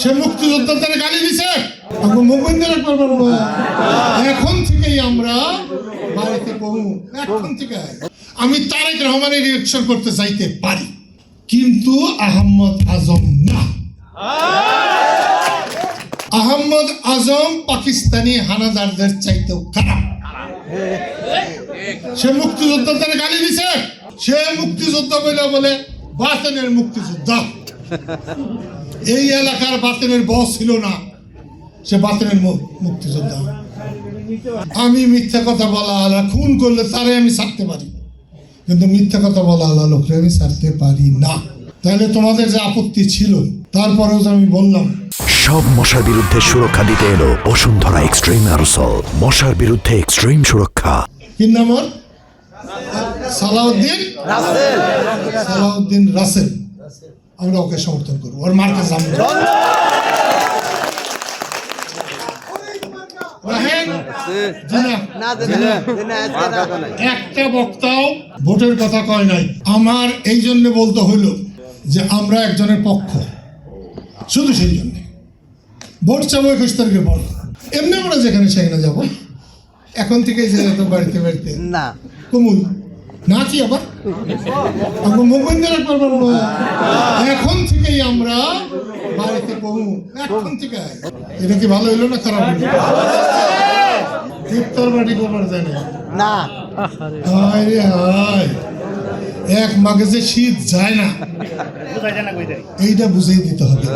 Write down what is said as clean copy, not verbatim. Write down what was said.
সে মুক্তিযোদ্ধাদের গালি দিছে, এখন থেকেই আমরা বাড়িতে বহু, এখন থেকে আমি তারেক রহমানের রিঅ্যাকশন করতে চাইতে পারি, কিন্তু আহমদ আজম না। আহমদ আজম পাকিস্তানি হানাদারদের চাইতেও খারাপ। সে মুক্তিযোদ্ধাদের গালি দিছে, সে মুক্তিযোদ্ধা বলে বাতেনের মুক্তিযোদ্ধা। এই এলাকার বাতেনের বস ছিল না, সে বাতেনের মুক্তিযোদ্ধা। আমি মিথ্যা কথা বলা আলা খুন করলে তারে আমি ছাড়তে পারি, কিন্তু মিথ্যা কথা বলা আলা লোকরে আমি ছাড়তে পারি না। তাহলে তোমাদের যে আপত্তি ছিল, তারপরেও আমি বললাম সব মশার বিরুদ্ধে সুরক্ষা দিতে এলো বসুন্ধরা এক্সট্রিম অ্যারোসল। মশার বিরুদ্ধে এক্সট্রিম সুরক্ষা। কি নাম ওর? সালাউদ্দিন রাসেল। আমরা ওকে সমর্থন করবো, ওর মার্কে জানবো। একটা বক্তাও ভোটের কথা কয় নাই। আমার এই জন্য বলতে হইল যে আমরা একজনের পক্ষ, শুধু সেই জন্য ভোট চাবো 21 তারিখের পর। এমনি আমরা যেখানে সেখানে যাবো, এখন থেকে যে বাড়িতে বাড়িতে না কমুল না, কি আবার এখন থেকেই আমরা বাড়িতে কমু, এখন থেকে। এটা কি ভালো হইলো না খারাপ হইলো? ইফতার বাড়ি করার যায় না, এক মাঘে যে শীত যায় না, এইটা বুঝিয়ে দিতে হবে।